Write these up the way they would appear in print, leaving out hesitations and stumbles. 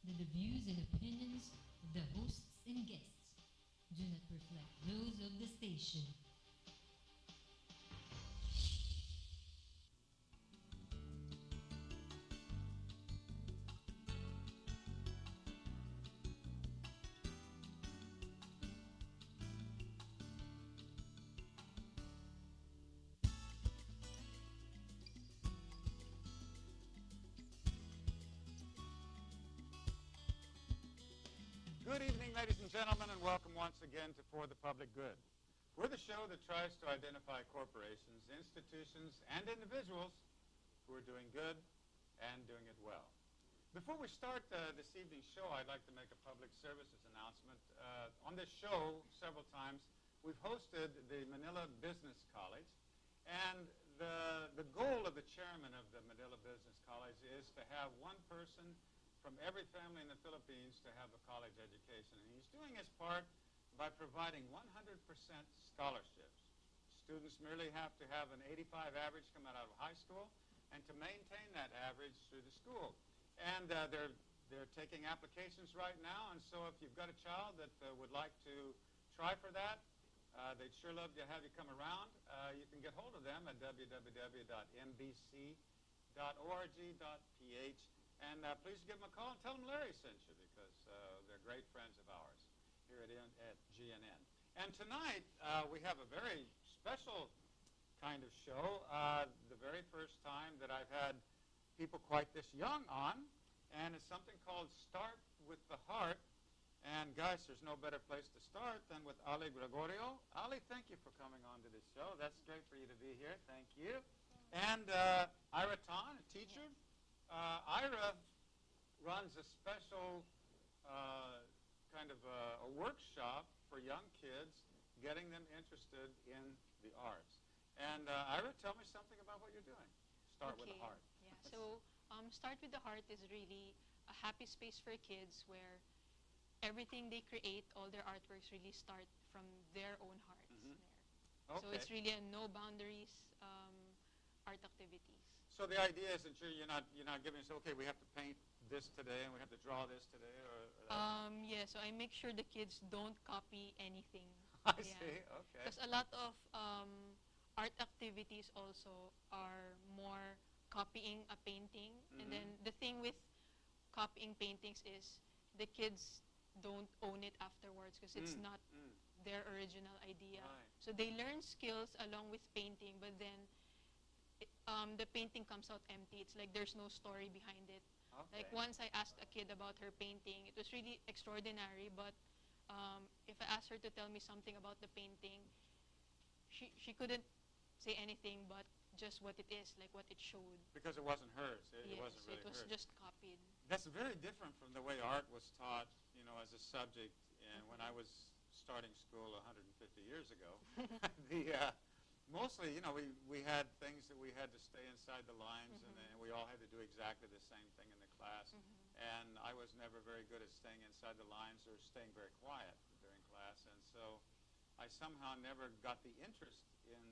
that the views and opinions of the hosts and guests do not reflect those of the station. Good evening, ladies and gentlemen, and welcome once again to For the Public Good. We're the show that tries to identify corporations, institutions, and individuals who are doing good and doing it well. Before we start this evening's show, I'd like to make a public services announcement. On this show, several times, we've hosted the Manila Business College, and the goal of the chairman of the Manila Business College is to have one person from every family in the Philippines to have a college education. And he's doing his part by providing 100% scholarships. Students merely have to have an 85 average coming out of high school and to maintain that average through the school. And they're taking applications right now, and so if you've got a child that would like to try for that, they'd sure love to have you come around. You can get hold of them at www.mbc.org.ph. And please give them a call and tell them Larry sent you, because they're great friends of ours here at GNN. And tonight we have a very special kind of show, the very first time that I've had people quite this young on, and it's something called Start with the Heart. And guys, there's no better place to start than with Ali Gregorio. Ali, thank you for coming on to this show. That's great for you to be here. Thank you. And Ira Tan, a teacher. Ira runs a special kind of a workshop for young kids, getting them interested in the arts. And Ira, tell me something about what you're doing. Start with the heart. Yeah. So Start with the Heart is really a happy space for kids where everything they create, all their artworks really start from their own hearts. Mm-hmm. There. So it's really a no boundaries art activities. So the idea is that you're not giving us, okay, we have to paint this today and we have to draw this today, or Yeah, so I make sure the kids don't copy anything. I see. Okay. Because a lot of art activities also are more copying a painting, and then the thing with copying paintings is the kids don't own it afterwards because it's not their original idea. Right. So they learn skills along with painting, but then the painting comes out empty. It's like there's no story behind it. Okay. Like once I asked a kid about her painting, it was really extraordinary, but if I asked her to tell me something about the painting, she couldn't say anything but just what it is, like what it showed. Because it wasn't hers. It Yes, wasn't really it was hers. just copied. That's very different from the way art was taught, as a subject. And when I was starting school 150 years ago, mostly, we had things that we had to stay inside the lines, and then we all had to do exactly the same thing in the class. And I was never very good at staying inside the lines or staying very quiet during class. And so I somehow never got the interest in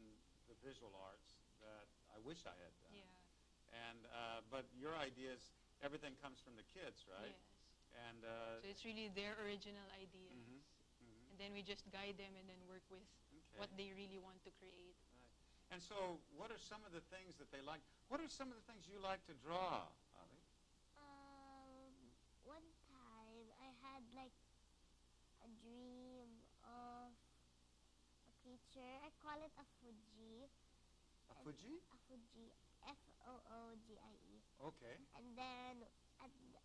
the visual arts that I wish I had done. Yeah. And but your idea is everything comes from the kids, right? Yes. And So it's really their original ideas. And then we just guide them and then work with what they really want to create. Right. And so what are some of the things that they like? What are some of the things you like to draw, Ali? One time I had like a dream of a creature. I call it a Fuji. A Fuji? A Fuji. F-O-O-G-I-E. Okay. And then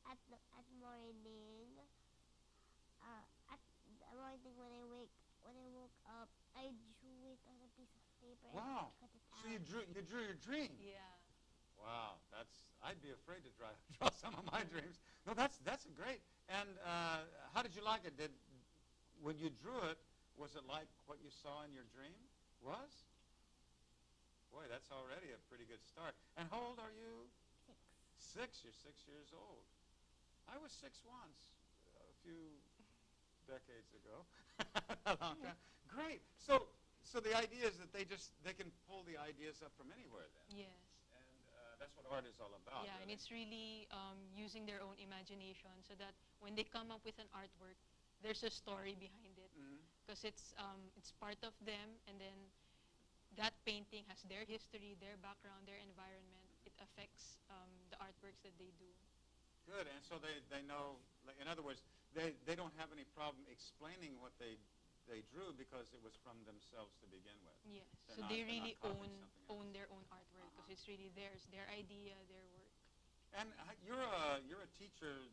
at morning, when I woke up, I drew it on a piece of paper. Wow. And cut it out. So you drew your dream. Yeah. Wow, I'd be afraid to draw some of my dreams. No, that's great. And how did you like it? When you drew it, was it like what you saw in your dream was? Boy, that's already a pretty good start. And how old are you? 6. 6. You're 6 years old. I was 6 once, a few decades ago. A long time. Great. So the idea is that they can pull the ideas up from anywhere then. Yes. And That's what art is all about. Yeah, and really. it's really using their own imagination so that when they come up with an artwork, there's a story behind it. Because it's part of them, and then that painting has their history, their background, their environment. It affects the artworks that they do. Good, and so they know, like, in other words, they don't have any problem explaining what they drew because it was from themselves to begin with. Yes, They're so not- they they're not really copying something else. own their own artwork because it's really theirs, their idea, their work. And you're a teacher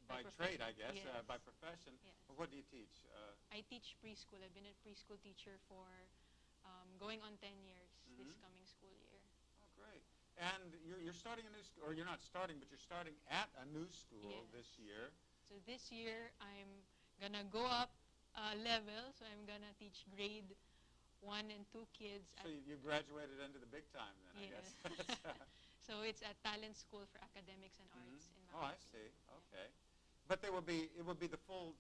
by By trade, I profession, guess, yes. by profession. Yes. What do you teach? I teach preschool. I've been a preschool teacher for going on 10 years this Mhm. coming school year. Oh, great. And you're starting a new school, or you're not starting, but you're starting at a new school Yes. this year. So this year, I'm gonna go up a level. So I'm gonna teach grade 1 and 2 kids. So you graduated into the big time then, I Yes. guess. So it's a talent school for academics and arts in Oh, I Makati. see. Okay. But it will be the full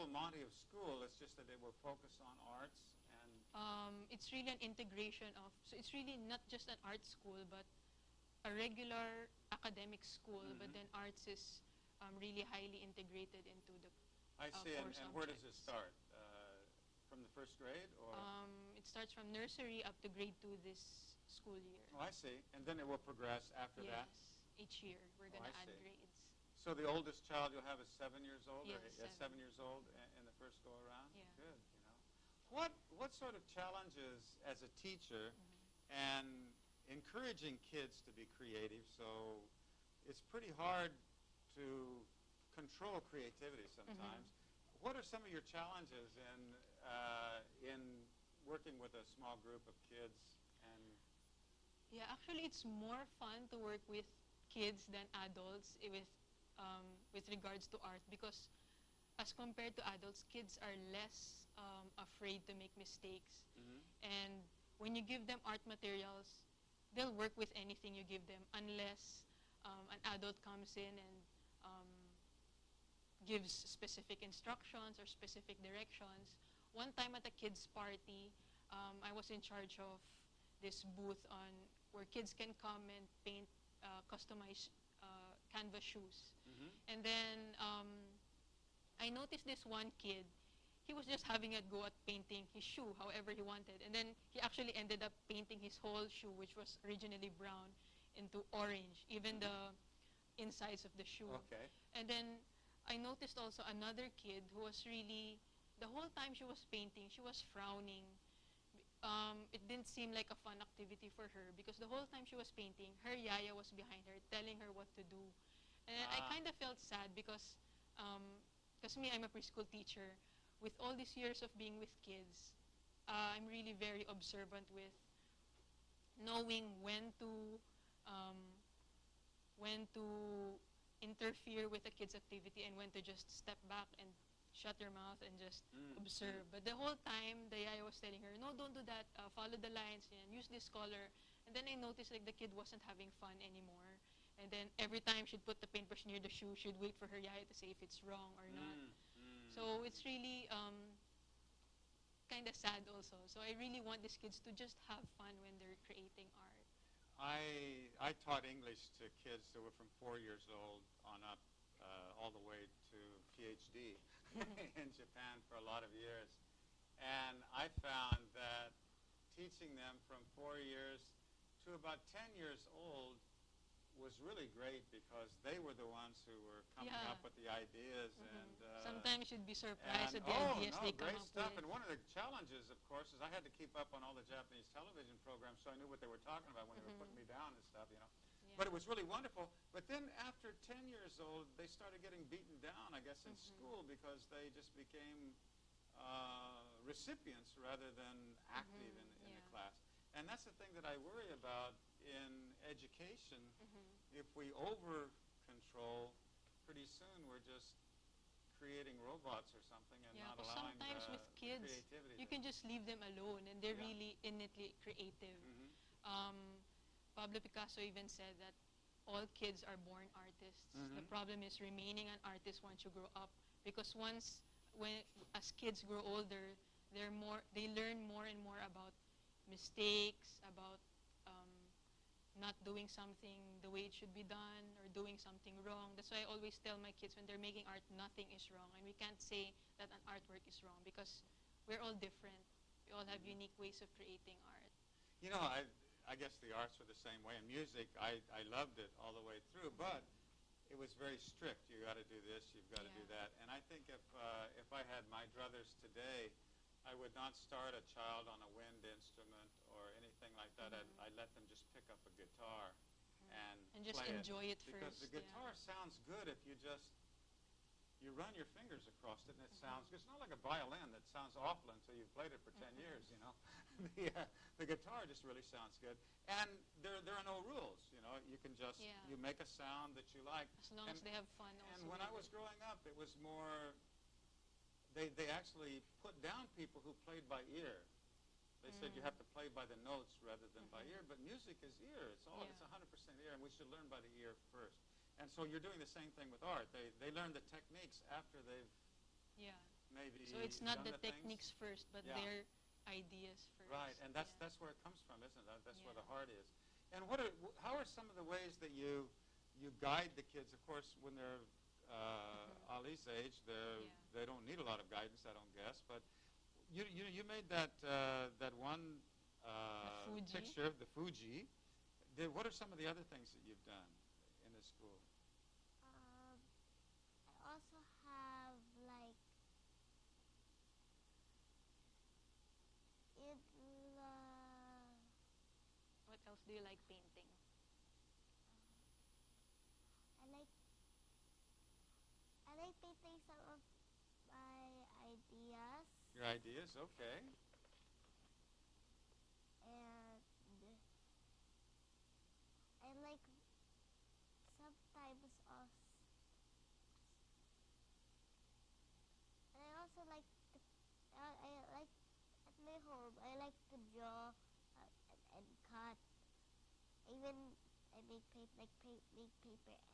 Monty of school. It's just that it will focus on arts and It's really an integration of, so it's really not just an art school, but a regular academic school, but then arts is really highly integrated into the I see. And course where does it objects. start? From the first grade, or? It starts from nursery up to grade 2 this school year. Oh, I see. And then it will progress after Yes, that. each year we're Oh, gonna I add see. grades. So the oldest child you'll have is 7 years old, Yes, or 7. 7 years old in the first go around. Yeah. Good. What sort of challenges as a teacher and encouraging kids to be creative? So it's pretty hard to control creativity sometimes. What are some of your challenges in working with a small group of kids? And Yeah, actually, it's more fun to work with kids than adults with regards to art because as compared to adults, kids are less afraid to make mistakes. And when you give them art materials, they'll work with anything you give them unless an adult comes in and gives specific instructions or specific directions. One time at a kids' party, I was in charge of this booth on where kids can come and paint customized canvas shoes. And then I noticed this one kid, he was just having a go at painting his shoe however he wanted. And then he actually ended up painting his whole shoe, which was originally brown, into orange, even the insides of the shoe. okay. And then I noticed also another kid who was really, the whole time she was painting, she was frowning. It didn't seem like a fun activity for her because the whole time she was painting, her yaya was behind her telling her what to do. And then I kind of felt sad because me, I'm a preschool teacher. With all these years of being with kids, I'm really very observant with knowing when to interfere with a kid's activity and when to just step back and shut your mouth and just observe. But the whole time, the yaya was telling her, no, don't do that, follow the lines and use this color. And then I noticed like the kid wasn't having fun anymore. And then every time she'd put the paintbrush near the shoe, she'd wait for her yaya to say if it's wrong or not. So it's really kind of sad also. So I really want these kids to just have fun when they're creating art. I taught English to kids that were from 4 years old on up all the way to PhD in Japan for a lot of years. And I found that teaching them from 4 years to about 10 years old was really great because they were the ones who were coming Yeah. up with the ideas and Sometimes you'd be surprised at the oh, ideas no, they come great up stuff. with. And one of the challenges, of course, is I had to keep up on all the Japanese television programs so I knew what they were talking about when they were putting me down and stuff, you know. Yeah. But it was really wonderful. But then after 10 years old, they started getting beaten down, I guess, in school because they just became recipients rather than active in the Yeah. class. And that's the thing that I worry about in education. If we over-control, pretty soon we're just creating robots or something and Yeah, not 'cause allowing sometimes with the kids, creativity. you can just leave them alone and they're Yeah. really innately creative. Pablo Picasso even said that all kids are born artists. The problem is remaining an artist once you grow up because as kids grow older, they learn more and more about mistakes, about not doing something the way it should be done or doing something wrong. That's why I always tell my kids when they're making art, nothing is wrong. And we can't say that an artwork is wrong because we're all different. We all have unique ways of creating art. You know, I guess the arts were the same way. In music, I loved it all the way through, but it was very strict. You got to do this, you've got to do that. And I think if I had my druthers today, I would not start a child on a wind instrument or anything like that. I'd let them just pick up a guitar and just play enjoy it because first. the guitar sounds good if you run your fingers across it and it sounds good. It's not like a violin that sounds awful until you've played it for 10 years, you know. The guitar just really sounds good. And there are no rules, you know. You can just, you make a sound that you like. As long as they have fun also. And when I was growing up, it was more, they actually put down people who played by ear. They said you have to play by the notes rather than by ear, but music is ear. It's 100% ear, and we should learn by the ear first. And so you're doing the same thing with art. They learn the techniques after they've maybe so it's not done the techniques first, but their ideas first. Right, and that's where it comes from, isn't it? That's where the heart is. And how are some of the ways that you guide the kids? Of course, when they're Ali's age, they don't need a lot of guidance, I don't guess. But you made that one picture of the Fuji. What are some of the other things that you've done in the school? I also have like What else do you like painting? I like painting some of my ideas. Your ideas, okay. And I like sometimes also. And I also like to, I like at my home. I like to draw and cut. Even I make paper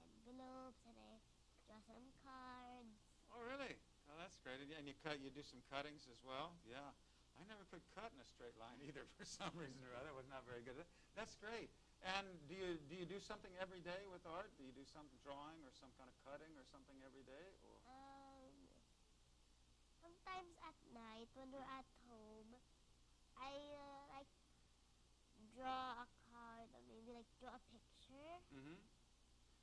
envelopes and I draw some cards. Oh, really? Oh, that's great. And you do some cuttings as well? Yeah. I never could cut in a straight line either for some reason or other. I was not very good at it. That's great. And do you do something every day with art? Do you do some drawing or some kind of cutting or something every day? Or? Sometimes at night when we're at home, I like draw a card or maybe like draw a picture.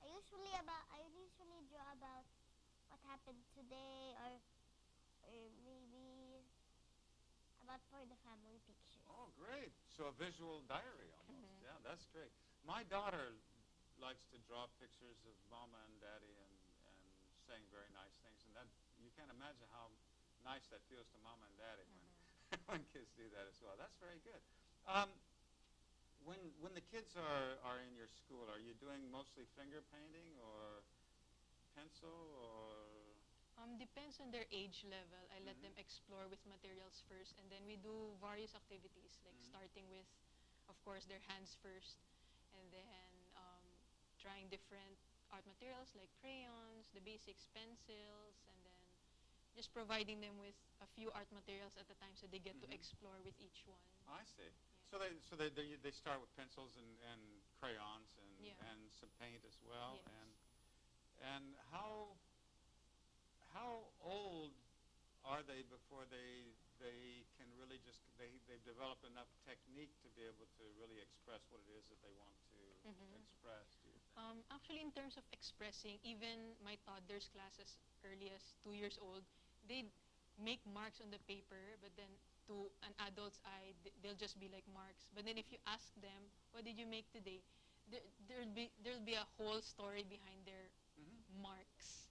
I usually draw about what happened today or maybe about for the family pictures. Oh, great. So a visual diary almost. Yeah, that's great. My daughter likes to draw pictures of Mama and Daddy and saying very nice things. And that you can't imagine how nice that feels to Mama and Daddy when kids do that as well. That's very good. When the kids are in your school, are you doing mostly finger painting or pencil or? Depends on their age level. I let them explore with materials first, and then we do various activities, like starting with, of course, their hands first, and then trying different art materials like crayons, the basics, pencils, and then just providing them with a few art materials at a time so they get to explore with each one. I see. Yeah. So they start with pencils and crayons and some paint as well. Yes. And how old are they before they can really just they've developed enough technique to be able to really express what it is that they want to express? Do you think? Actually, in terms of expressing, even my toddlers class as early as 2 years old, they make marks on the paper, but then to an adult's eye, they'll just be like marks. But then if you ask them, what did you make today? There'll be a whole story behind their marks.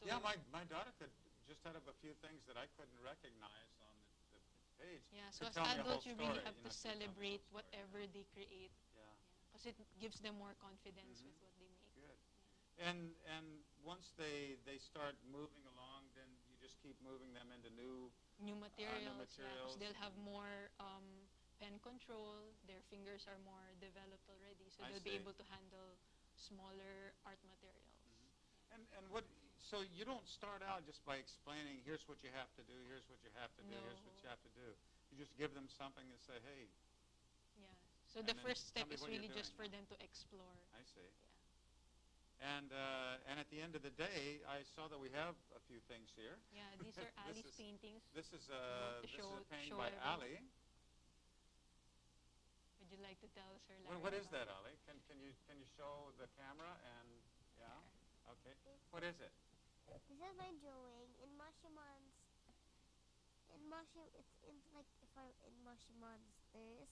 Yeah, my daughter could just out of a few things that I couldn't recognize on the page. Yeah, so as tell me a whole adults, you really story, have you to know, she'd tell me a whole celebrate story, whatever they create. Yeah. Because it gives them more confidence with what they make. Good. And once they start moving along, then you just keep moving them into new materials. materials. Because they'll have more pen control. Their fingers are more developed already, so I they'll see. be able to handle smaller art materials. And what? So you don't start out just by explaining, here's what you have to do, here's what you have to do, here's what you have to do. You just give them something and say, hey. Yeah. So the And then first step tell me is what you're really just for doing. them to explore. I see. Yeah. And at the end of the day, I saw that we have a few things here. Yeah, these are This Ali's is- paintings. This is want a to show- painting show by everyone? Ali. Would you like to tell us, Sir Larry? What is about that, it? Ali? Can you show the camera and yeah? Okay. What is it? This is my drawing in Moshi. It's in like if I'm in Moshi Monsters.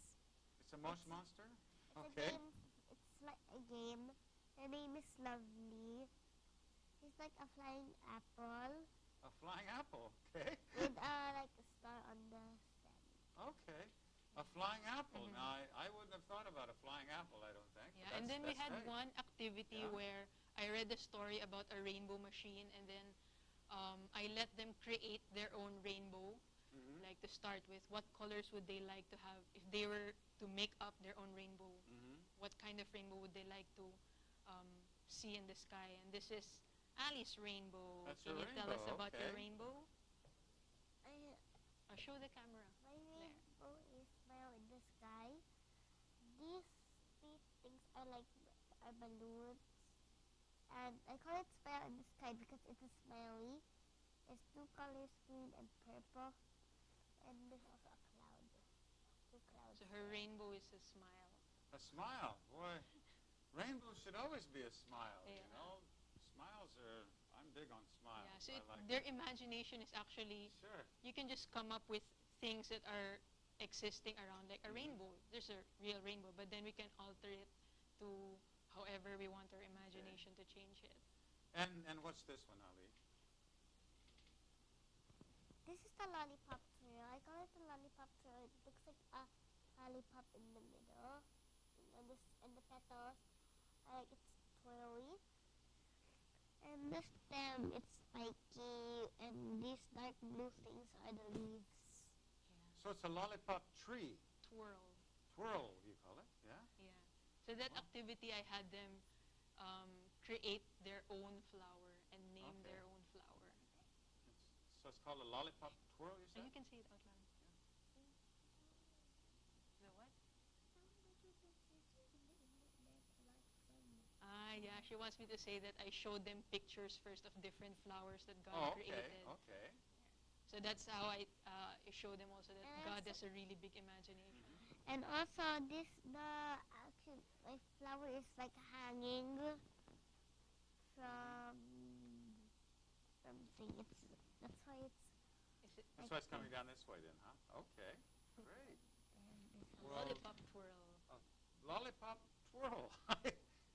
It's a mosh monster. It's Okay. a game. It's like a game. Her name is Lovely. She's like a flying apple A flying apple. Okay. with like a star on the stem. Okay. A flying apple. Mhm. Now I wouldn't have thought about a flying apple. I don't think. Yeah, and then we had great. one activity Yeah. where I read a story about a rainbow machine, and then I let them create their own rainbow. Mhm. Like to start with, what colors would they like to have if they were to make up their own rainbow? Mhm. What kind of rainbow would they like to see in the sky? And this is Ali's rainbow. That's Can your you tell us rainbow, about your okay. rainbow? I, Show the camera. my rainbow is smile in the sky. These three things are balloons, and I call it smile in the sky because it's a smiley. It's two colors, green and purple, and there's also a cloud. Two clouds. So her rainbow is a smile. A smile, boy. Rainbows should always be a smile. You Yeah. know, smiles are. I'm big on smiles. Yeah, so I like their them. imagination is actually, Sure. you can just come up with things that are existing around, like a Mhm. rainbow. There's a real rainbow, but then we can alter it to however we want our imagination to change it. And what's this one, Ali? This is the lollipop trail. I call it the lollipop trail. It looks like a lollipop in the middle, and the petals are like it's twirly. And the stem, it's spiky, and these dark blue things are the leaves. Yeah. So it's a lollipop tree. Twirl. Twirl, you call it? Yeah. Yeah. So that Wow. activity, I had them create their own flower and name Okay. their own flower. So it's called a lollipop twirl, you And said? you can say it out loud. The what? Yeah, she wants me to say that I showed them pictures first of different flowers that God Oh, okay. created. Okay. So that's how I show them also that And God also- has a really big imagination. And also my flower is like hanging from something. That's why it's Is it That's why it's coming down this way then, huh? Okay. Great. Well, lollipop twirl? Lollipop twirl.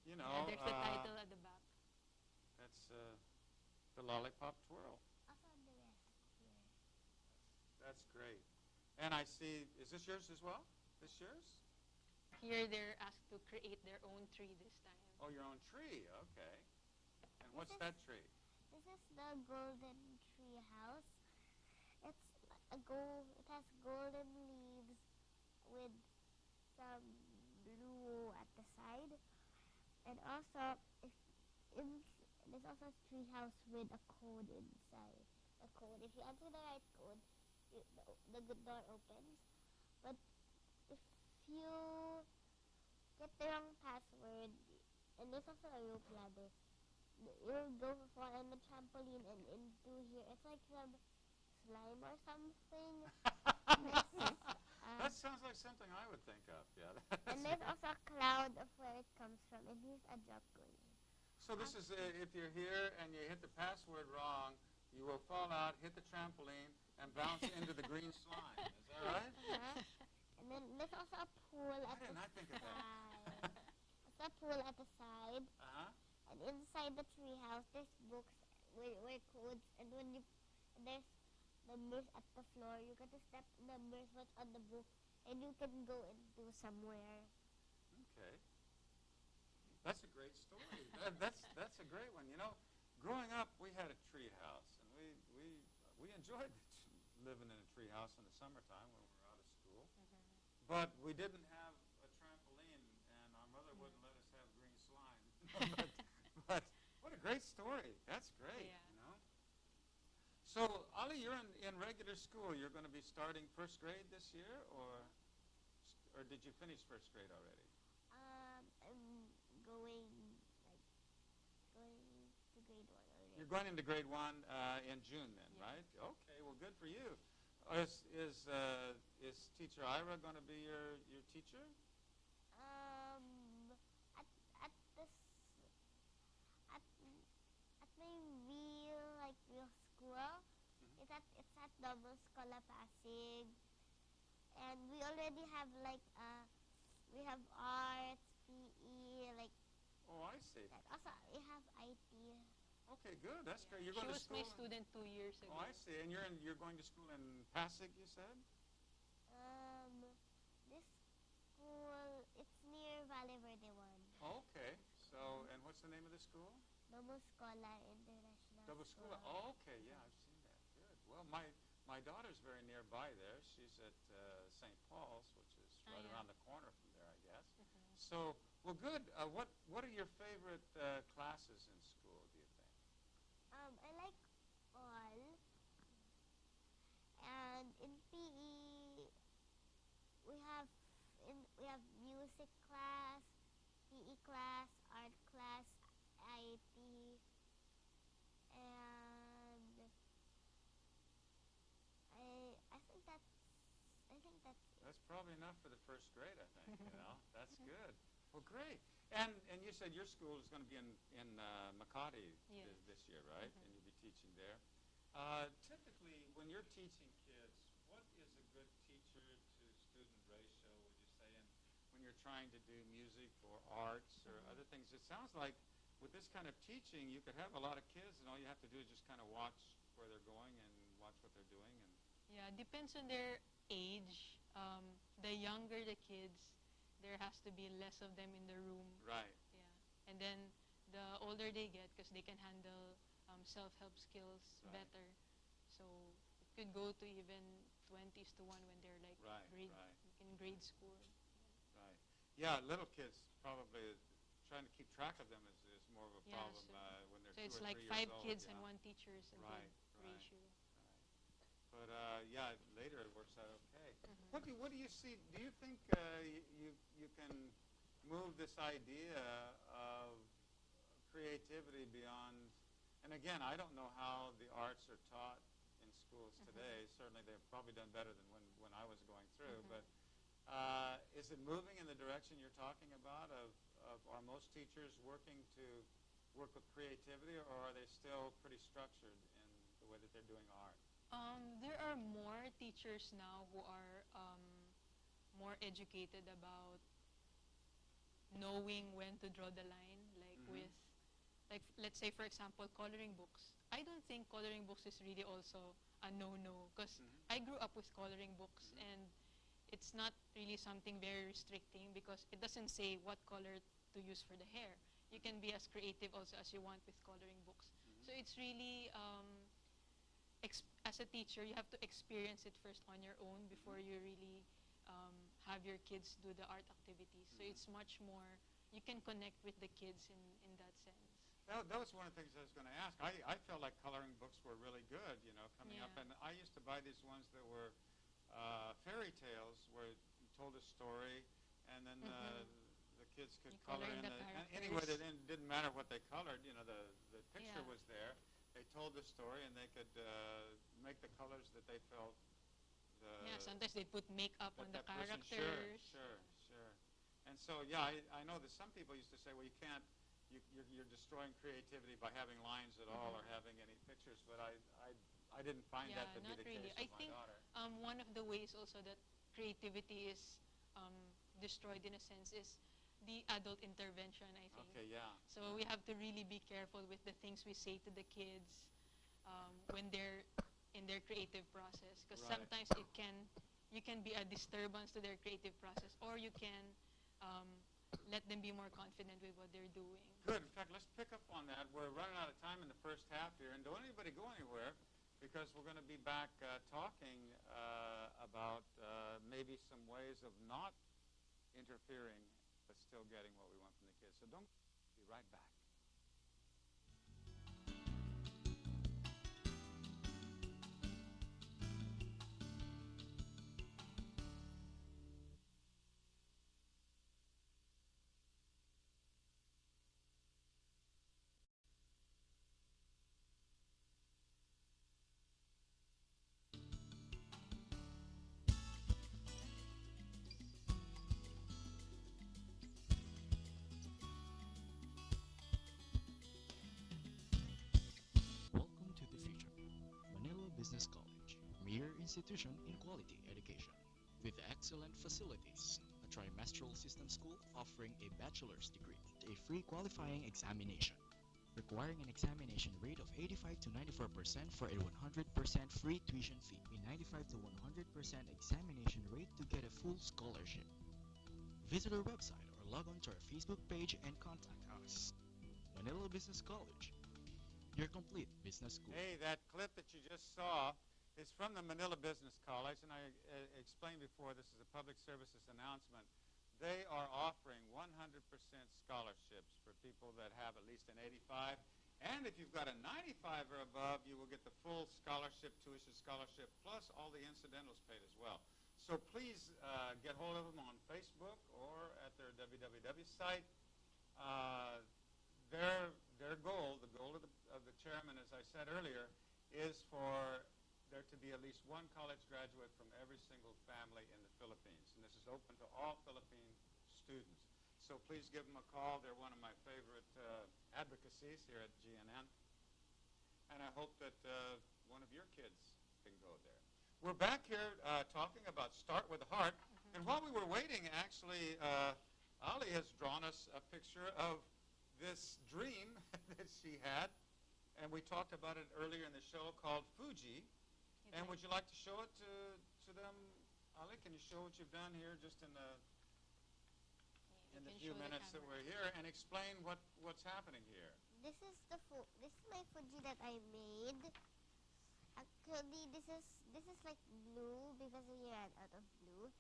You know, Yeah, there's the title at the back. that's the lollipop twirl. also on the rest here. That's great. And I see, is this yours as well? This yours? Here they're asked to create their own tree this time. Oh, your own tree. Okay. And what's This is- that tree? This is the golden tree house. It's It has golden leaves with some blue at the side, and also there's also a tree house with a code inside. A code. If you enter the right code, the good door opens. But if you get the wrong password, and there's also a rope ladder, you'll go fall on the trampoline and into here. It's like some slime or something. That sounds like something I would think of. Yeah. And there's also a cloud of where it comes from. And here's a drop going in. So this is if you're here and you hit the password wrong, you will fall out, hit the trampoline, and bounce into the green slime. Is that right? And then there's also a pool Why at the didn't I think of that? side. There's a pool at the side. Uh-huh. And inside the treehouse, there's books where codes. And there's numbers at the floor. You got to step numbers what's on the book, and you can go into somewhere. Okay. That's a great story. That's a great one. You know, growing up, we had a tree house, and we enjoyed living in a tree house in the summertime when we were out of school. But we didn't have a trampoline, and our mother wouldn't let us have green slime. but what a great story. That's great. Yeah. You know. So, Ali, you're in regular school. You're going to be starting first grade this year, or or did you finish first grade already? I'm going to grade 1 already. You're going into grade 1 in June then, Yeah. right? Okay, well, good for you. Is Teacher Ira going to be your teacher? At at this at at my real school, it's at Double Schola Pasig, and we already have we have arts, PE, like Oh, I see. that. Also, we have IT. Okay, good. That's great. You're She going to was school. my student 2 years ago. Oh, I see. And you're going to school in Pasig, you said? This school, it's near Valle Verde 1. Okay. So, and what's the name of the school? Double Schola International Double School. Oh, okay. Yeah, I've seen that. Good. Well, my daughter's very nearby there. She's at St. Paul's, which is right yeah. around the corner from there, I guess. Mhm. So, well, good. What are your favorite classes in school, do you think? I like all. And in PE, we have music class, PE class, art class, IT, and I think that's it. That's probably enough for the first grade, I think. That's good. Well, great. And you said your school is going to be in Makati Yes. this year, right? And you'll be teaching there. Typically, when you're teaching kids, what is a good teacher-to-student ratio, would you say? And when you're trying to do music or arts or other things, it sounds like with this kind of teaching, you could have a lot of kids, and all you have to do is just kind of watch where they're going and watch what they're doing. And Yeah, depends on their age. The younger the kids, there has to be less of them in the room. right. Yeah, and then the older they get, because they can handle self-help skills Right. better. So it could go to even 20s to 1 when they're like Right, right. in grade school. Right. Yeah, little kids probably trying to keep track of them is more of a Yeah, problem so- when they're So 2 it's or 3 like years 5 old. kids yeah. and 1 teacher is a Right, good right. ratio. But yeah, later it works out okay. Mhm. What do you see? Do you think you can move this idea of creativity beyond? And again, I don't know how the arts are taught in schools today. Certainly, they've probably done better than when I was going through. But is it moving in the direction you're talking about? Are most teachers working to work with creativity, or are they still pretty structured in the way that they're doing art? There are more teachers now who are more educated about knowing when to draw the line, with, let's say, for example, coloring books. I don't think coloring books is really also a no-no, because I grew up with coloring books, and it's not really something very restricting, because it doesn't say what color to use for the hair. You can be as creative also as you want with coloring books. So it's really, as a teacher, you have to experience it first on your own before you really have your kids do the art activities. So it's much more, you can connect with the kids in that sense. That was one of the things I was going to ask. I felt like coloring books were really good, coming up. Yeah. And I used to buy these ones that were fairy tales where you told a story, and then the kids could You color color in the anyway. characters. It didn't matter what they colored. The picture Yeah. was there. They told the story, and they could make the colors that they felt. Yeah, sometimes they put makeup on the that person- characters. Sure. And so, yeah, I know that some people used to say, well, you can't, you're destroying creativity by having lines at all or having any pictures, but I didn't find Yeah, that to be not the really. case I with think my daughter. one of the ways also that creativity is destroyed in a sense is the adult intervention, I think. Okay, yeah. So we have to really be careful with the things we say to the kids when they're in their creative process, because Right. sometimes you can be a disturbance to their creative process, or you can let them be more confident with what they're doing. Good. In fact, let's pick up on that. We're running out of time in the first half here, and don't anybody go anywhere, because we're going to be back talking about maybe some ways of not interfering but still getting what we want from the kids. So don't be right back. institution in quality education. With excellent facilities, a trimestral system school offering a bachelor's degree, a free qualifying examination, requiring an examination rate of 85 to 94% for a 100% free tuition fee, a 95 to 100% examination rate to get a full scholarship. Visit our website or log on to our Facebook page and contact us. Manila Business College, your complete business school. Hey, that clip that you just saw is from the Manila Business College, and I explained before, this is a public services announcement. They are offering 100% scholarships for people that have at least an 85. And if you've got a 95 or above, you will get the full scholarship, tuition scholarship, plus all the incidentals paid as well. So please get hold of them on Facebook or at their www site. Their goal, the goal of the chairman, as I said earlier, is for there to be at least one college graduate from every single family in the Philippines. And this is open to all Philippine students. So please give them a call. They're one of my favorite advocacies here at GNN. And I hope that one of your kids can go there. We're back here talking about Start with the Heart. And while we were waiting, actually, Ali has drawn us a picture of this dream that she had, and we talked about it earlier in the show, called Fuji. And would you like to show it to them, Ali? Can you show what you've done here just in the few minutes that we're here, and explain what's happening here? This is my Fuji that I made. Actually, this is like blue because we ran out of blue.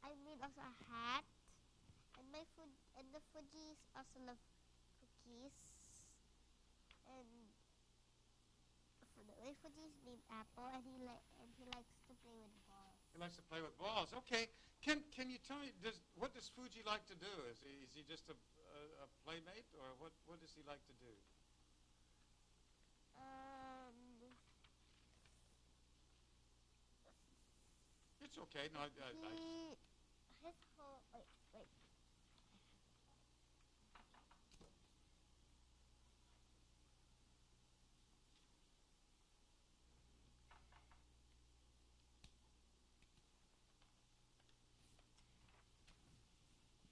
I made also a hat, and the Fuji also love cookies, and my Fuji is named Apple, and he likes to play with balls. He likes to play with balls. Okay. Can you tell me, what does Fuji like to do? Is he just a playmate, or what does he like to do? It's okay. No, His whole wait.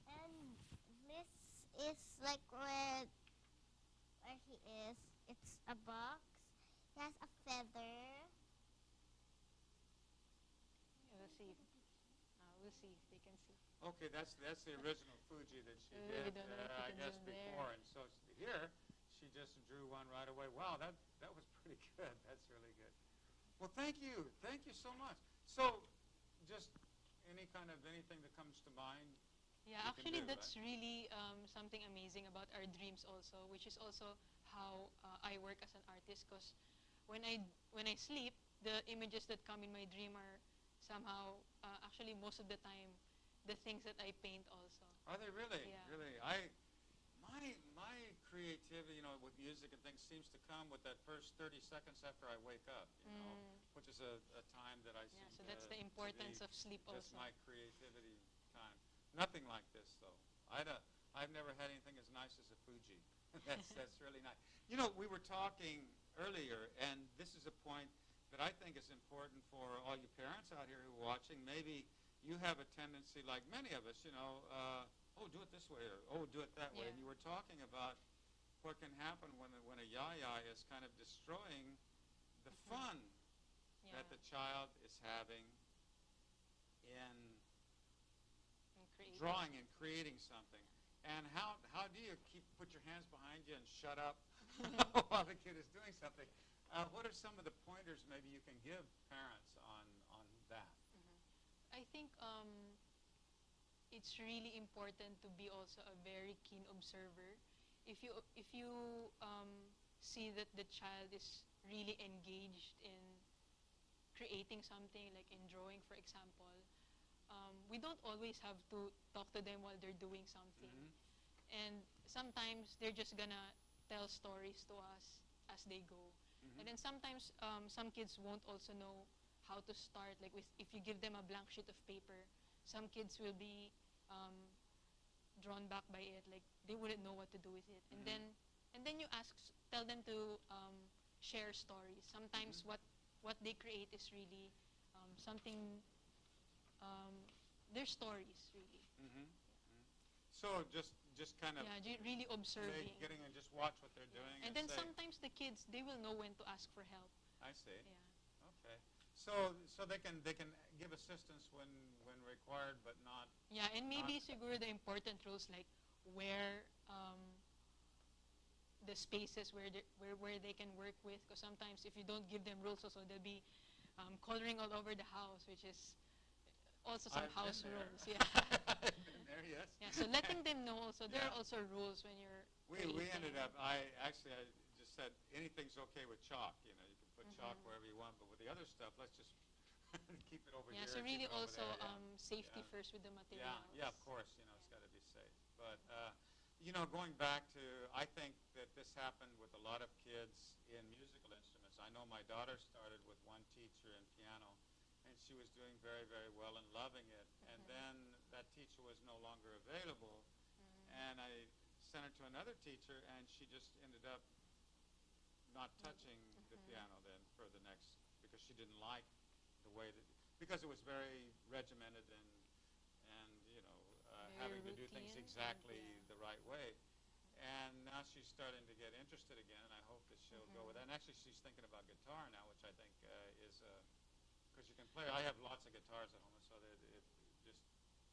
And this is like where he is. It's a box. It has a feather. We'll see. We'll see if they can see. Okay, that's the original Fuji that she We did, don't know if you I can guess, zoom there. before. And so here, she just drew one right away. Wow, that was pretty good. That's really good. Well, thank you. Thank you so much. So, just anything that comes to mind? Yeah, you can actually, do, that's right? really something amazing about our dreams also, which is also how I work as an artist. Because when I sleep, the images that come in my dream are somehow, actually, most of the time, the things that I paint also. Are they really? Yeah. Really? My creativity, with music and things seems to come with that first 30 seconds after I wake up, which is a time that I seem So that's to the importance be of sleep just also. my creativity time. Nothing like this, though. I've never had anything as nice as a Fuji. That's really nice. We were talking earlier, and this is a point that I think is important for all you parents out here who are watching. Maybe you have a tendency, like many of us, oh, do it this way, or oh, do it that way. Yeah. And you were talking about what can happen when a yaya is kind of destroying the fun that the child is having in drawing and creating something. And how do you put your hands behind you and shut up while the kid is doing something? What are some of the pointers maybe you can give parents on that? I think it's really important to be also a very keen observer. If you see that the child is really engaged in creating something, like in drawing, for example, we don't always have to talk to them while they're doing something. And sometimes they're just gonna tell stories to us as they go. And then sometimes some kids won't also know how to start. Like if you give them a blank sheet of paper, some kids will be drawn back by it. Like they wouldn't know what to do with it. And then you tell them to share stories. Sometimes what they create is really something. Their stories really. So just kind of Yeah, really observing. getting and just watch what they're doing. And then say, sometimes the kids, they will know when to ask for help. I see. Yeah. Okay. So they can give assistance when required, but not. Yeah, and maybe siguro the important rules like where the spaces where they can work with, because sometimes if you don't give them rules also, they'll be coloring all over the house, which is also some I've house been there. rules. Yeah. I've been there, yes. Yeah, so letting them know also, there are Yeah. also rules when you're We creating. ended up. I just said anything's okay with chalk. You know, you can put chalk wherever you want, but with the other stuff, let's just keep it over Yeah, here. so and keep really it over also there, safety Yeah. first with the materials. Yeah, of course. You know, it's got to be safe. But you know, going back to, I think that this happened with a lot of kids in musical instruments. I know my daughter started with one teacher in piano, and she was doing very, very well and loving it. And then that teacher was no longer available, and I sent her to another teacher, and she just ended up not touching the piano then for the next, because she didn't like the way that, because it was very regimented and you know, having to do things routine, exactly and, the right way. And now she's starting to get interested again, and I hope that she'll go with that. And actually, she's thinking about guitar now, which I think is, because you can play. I have lots of guitars at home, so that it just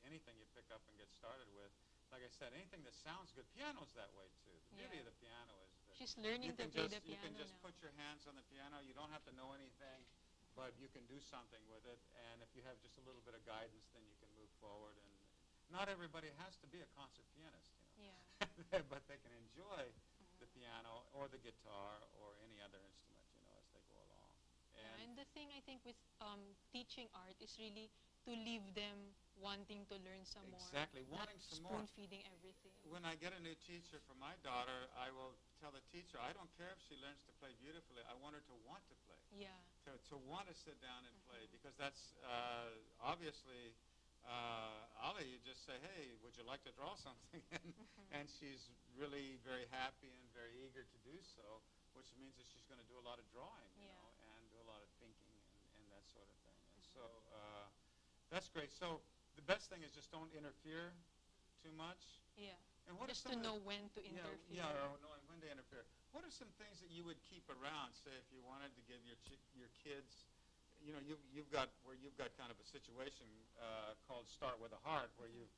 anything you pick up and get started with. Like I said, anything that sounds good. Piano's that way too. The beauty of the piano is that She's learning to play the piano you can just now. put your hands on the piano. You don't have to know anything, but you can do something with it. And if you have just a little bit of guidance, then you can move forward. And not everybody has to be a concert pianist, you know. Yeah. But they can enjoy the piano or the guitar or any other instrument, you know, as they go along. And the thing I think with teaching art is really to leave them wanting to learn some Exactly, more. wanting not some more. spoon-feeding everything. When I get a new teacher for my daughter, I will tell the teacher, I don't care if she learns to play beautifully. I want her to want to play. Yeah. To want to sit down and play, because that's obviously, Ali, you just say, hey, would you like to draw something? And she's really very happy and very eager to do so, which means that she's going to do a lot of drawing, you know, and do a lot of thinking and that sort of thing. And so that's great. So the best thing is just don't interfere too much. Yeah. And what Just are to some of know when to interfere. Yeah, or knowing when to interfere. What are some things that you would keep around, say, if you wanted to give your kids, you know, you've got kind of a situation called Start with a Heart, where you've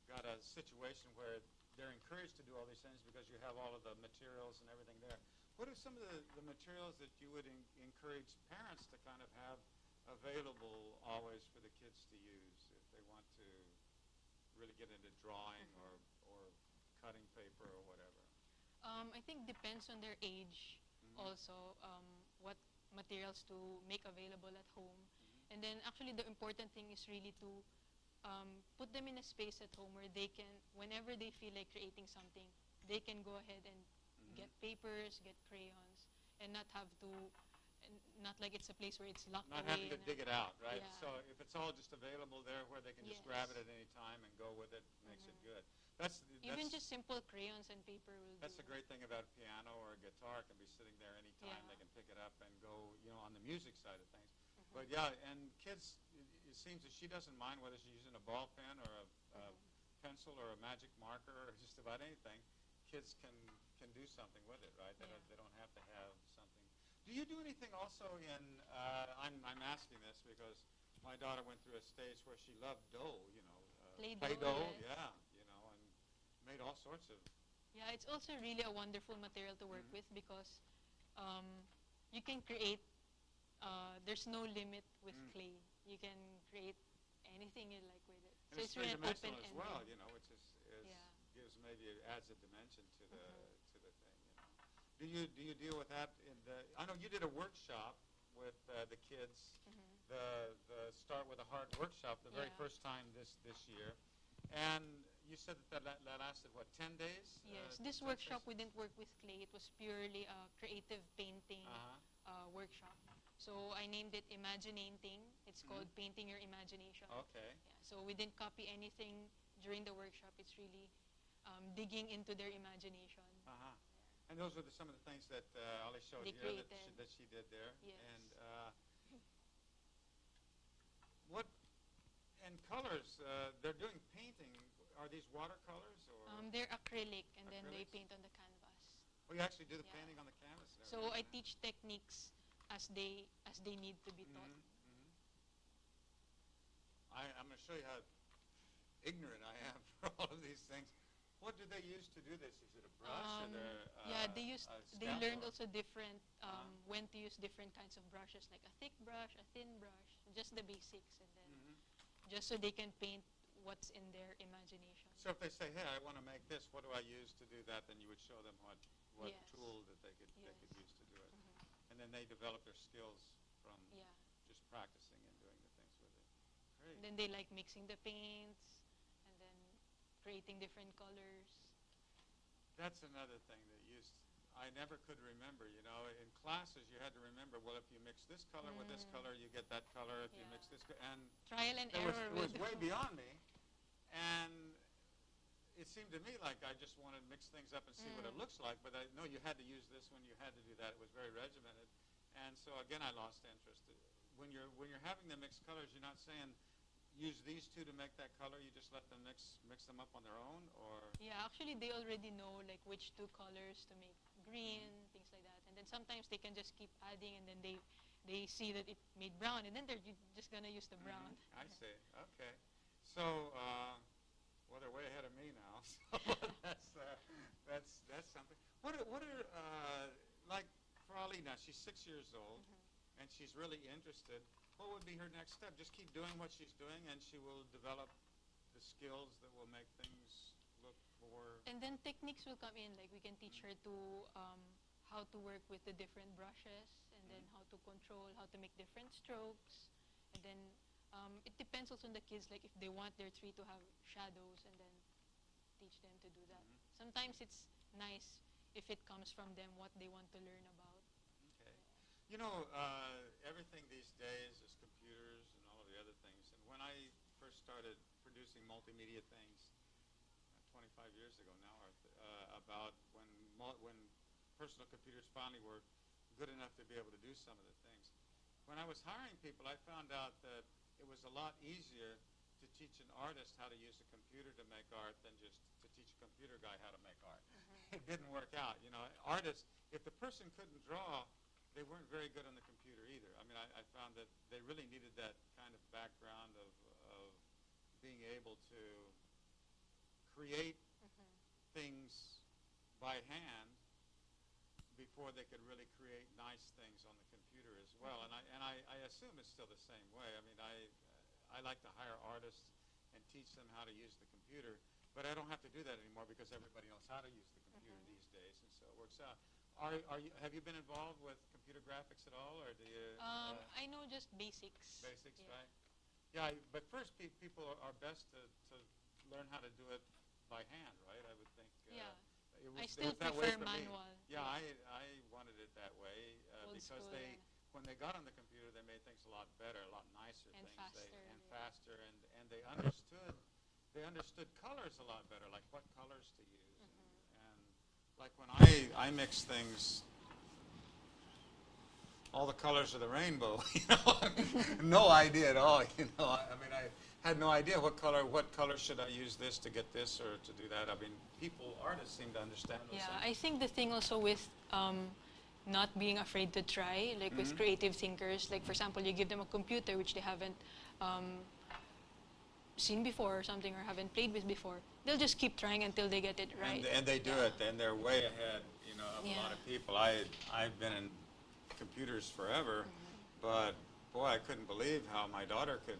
got a situation where they're encouraged to do all these things because you have all of the materials and everything there. What are some of the materials that you would encourage parents to kind of have available always for the kids to use if they want to really get into drawing or cutting paper or whatever? I think depends on their age also, what materials to make available at home. And then actually the important thing is really to put them in a space at home where they can, whenever they feel like creating something, they can go ahead and get papers, get crayons, and not have to, not like it's a place where it's locked Not away. having to dig it out, right? Yeah. So if it's all just available there where they can just grab it at any time and go with it, makes it good. Even just simple crayons and paper will That's do. the great thing about a piano or a guitar. It can be sitting there anytime. Yeah. They can pick it up and go, you know, on the music side of things. But yeah, and kids, it seems that she doesn't mind whether she's using a ball pen or a pencil or a magic marker or just about anything. Kids can do something with it, right? They don't have to have something. Do you do anything also in? I'm asking this because my daughter went through a stage where she loved dough, you know, Play-Doh, yes. yeah, you know, and made all sorts of. Yeah, it's also really a wonderful material to work with because you can create, there's no limit with clay. You can create anything you like with it. And So it's it's really an three-dimensional as open-ended. well, you know, which is Yeah. gives maybe adds a dimension to the thing. You know, do you deal with that in the? I know you did a workshop with the kids, the Start with a Heart workshop, the very first time this year, and you said that lasted what, 10 days? Yes, this workshop we didn't work with clay. It was purely a creative painting workshop. So I named it Imaginating. It's called Painting Your Imagination. Okay. Yeah, so we didn't copy anything during the workshop. It's really digging into their imagination. And those were some of the things that Ali showed They here created. that she did there. Yes. And what and colors? They're doing painting. Are these watercolors or? They're acrylic, and then they Acrylics? paint on the canvas. Oh, you actually do the Yeah. painting on the canvas. and So I everything, teach techniques as they need to be taught. I'm going to show you how ignorant I am for all of these things. What do they use to do this? Is it a brush or Yeah, they learned scalpel? also different when to use different kinds of brushes, like a thick brush, a thin brush, just the basics, and then just so they can paint what's in their imagination. So if they say, "Hey, I want to make this. What do I use to do that?" Then you would show them what Yes. tool that they could Yes. use to do it, and then they develop their skills from Yeah. just practicing and doing the things with it. Great. And then they like mixing the paints, and then creating different colors. That's another thing that I never could remember. You know, in classes you had to remember. Well, if you mix this color with this color, you get that color. If you mix this, and Trial and it error. was with way beyond me, and it seemed to me like I just wanted to mix things up and see what it looks like. But I know you had to use this one, you had to do that. It was very regimented, and so again I lost interest. When you're having the mixed colors, you're not saying use these two to make that color. You just let them mix them up on their own, or Yeah, actually they already know like which two colors to make green, things like that. And then sometimes they can just keep adding, and then they see that it made brown, and then they're just gonna use the brown. I see. Okay. So, well, they're way ahead of me now. So that's something. What are like for Ali now? She's 6 years old, and she's really interested. What would be her next step? Just keep doing what she's doing, and she will develop the skills that will make things look more. And then techniques will come in, like we can teach her to how to work with the different brushes, and then how to control, how to make different strokes. And then it depends also on the kids, like if they want their tree to have shadows, and then teach them to do that. Sometimes it's nice if it comes from them what they want to learn about. Okay. You know, everything these days is computers and all of the other things. And when I first started producing multimedia things 25 years ago now, about when personal computers finally were good enough to be able to do some of the things. When I was hiring people, I found out that it was a lot easier to teach an artist how to use a computer to make art than just to teach a computer guy how to make art. It didn't work out. You know, artists, if the person couldn't draw, they weren't very good on the computer either. I mean, I found that they really needed that kind of background of being able to create things by hand before they could really create nice things on the computer as well. And I assume it's still the same way. I mean, I like to hire artists and teach them how to use the computer, but I don't have to do that anymore because everybody knows how to use the computer these days, and so it works out. Have you been involved with computer graphics at all, or do you? I know just basics. Basics, Yeah. right? Yeah, but first people are best to learn how to do it by hand, right? I would think. Yeah. It I was still that way prefer for me. manual. Yeah, I wanted it that way Old because school, when they got on the computer, they made things a lot better, a lot nicer And things, faster, and yeah. faster, and they understood colors a lot better, like what colors to use, and like when I mix things. All the colors of the rainbow, you know, no idea at all, you know. I mean, I had no idea what color should I use this to get this or to do that. I mean, artists seem to understand those Yeah, things. I think the thing also with not being afraid to try, like with creative thinkers, like for example, you give them a computer which they haven't seen before or something, or haven't played with before, they'll just keep trying until they get it right. And they do it, and they're way ahead, you know, of a lot of people. I've been in computers forever, but boy, I couldn't believe how my daughter could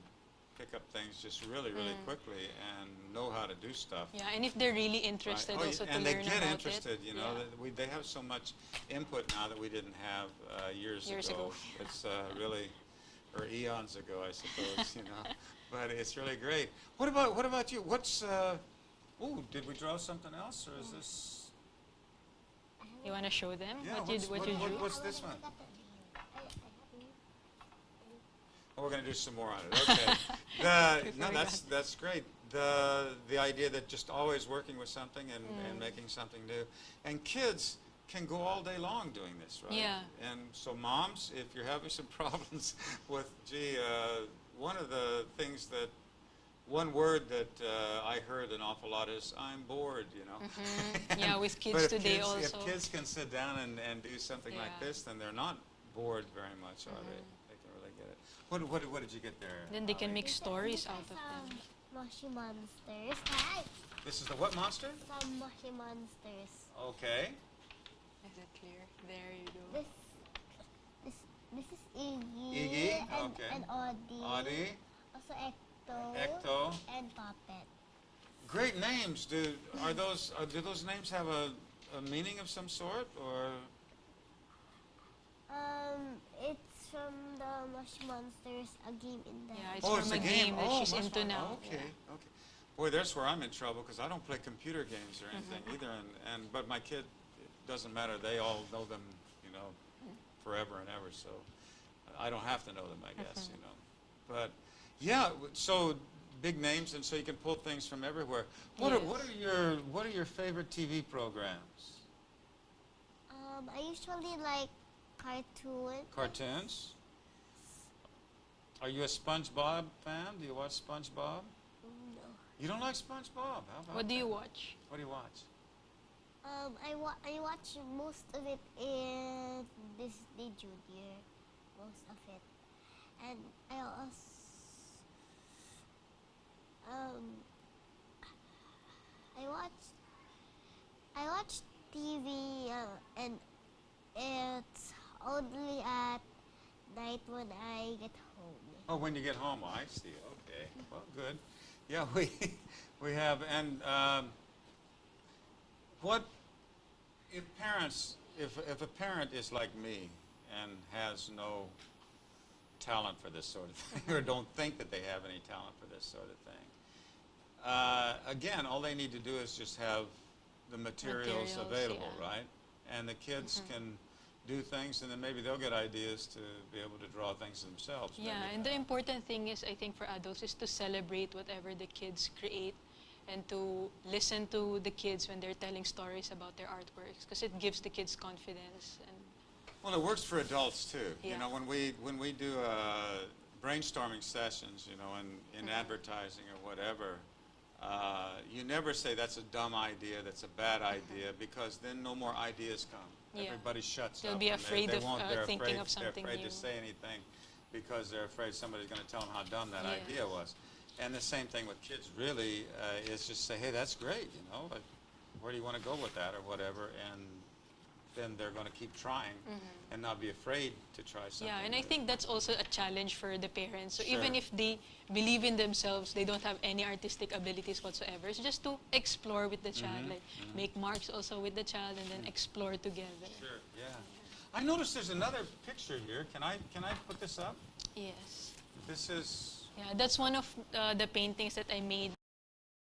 pick up things just really, really quickly and know how to do stuff. Yeah, and if they're really interested Right. also to and learn they get about interested, it. you know. They have so much input now that we didn't have years ago. It's really, or eons ago, I suppose, you know. But it's really great. What about you? What's did we draw something else, or is this? You want to show them Yeah, what you drew? what's this one? Oh, we're going to do some more on it. Okay. No, that's great. The idea that just always working with something and making something new. And kids can go all day long doing this, right? Yeah. And so moms, if you're having some problems with, one of the things that, one word that I heard an awful lot is, I'm bored, you know. Yeah, with kids But if today kids, also. if kids can sit down and do something like Yeah. this, then they're not bored very much, are they? They can really get it. What did you get there? Then they can Ali? make stories These out are of them. some mushy monsters. Hi. This is the what monster? Some mushy monsters. Okay. Is it clear? There you go. This is Iggy. Iggy, And, okay. and Audie. Audie, Also Ecto. Ecto. And Puppet. Great names. Do those names have a meaning of some sort, or? It's from the Mushy Monsters, a game in the. Yeah, it's Oh, from it's a game that she's must into be- now. Okay, Yeah. okay. Boy, that's where I'm in trouble because I don't play computer games or anything either, but my kid, it doesn't matter. They all know them, you know, forever and ever. So I don't have to know them, I guess, you know. But yeah, so big names, and so you can pull things from everywhere. What are your favorite TV programs? I usually like cartoons. Cartoons? Are you a SpongeBob fan? Do you watch SpongeBob? No. You don't like SpongeBob? How about What do you that? watch? What do you watch? I watch most of it in Disney Junior, most of it, and I also I watch TV and it's only at night when I get home. Oh, when you get home. Oh, I see. Okay. Well, good. Yeah, we have. And what if parents? If a parent is like me and has no talent for this sort of thing, or don't think that they have any talent for this sort of thing, again, all they need to do is just have the materials available, yeah. right? And the kids can do things, and then maybe they'll get ideas to be able to draw things themselves. Yeah, maybe. and the important thing is, I think, for adults is to celebrate whatever the kids create and to listen to the kids when they're telling stories about their artworks, because it gives the kids confidence. And Well, it works for adults too. Yeah. You know, when we do brainstorming sessions, you know, in advertising or whatever, you never say that's a dumb idea, that's a bad idea, because then no more ideas come. Yeah. Everybody shuts They'll up. be and afraid they of, won't. They're thinking afraid, of something They're afraid new. to say anything because they're afraid somebody's going to tell them how dumb that Yeah. idea was. And the same thing with kids, really, is just say, hey, that's great, you know, like, where do you want to go with that or whatever, and then they're going to keep trying and not be afraid to try something. yeah, and I new. think that's also a challenge for the parents. So Sure. even if they believe in themselves, they don't have any artistic abilities whatsoever. It's just to explore with the child, like make marks also with the child, and then explore together. Sure, yeah. I noticed there's another picture here. Can I put this up? Yes. This is Yeah, that's one of the paintings that I made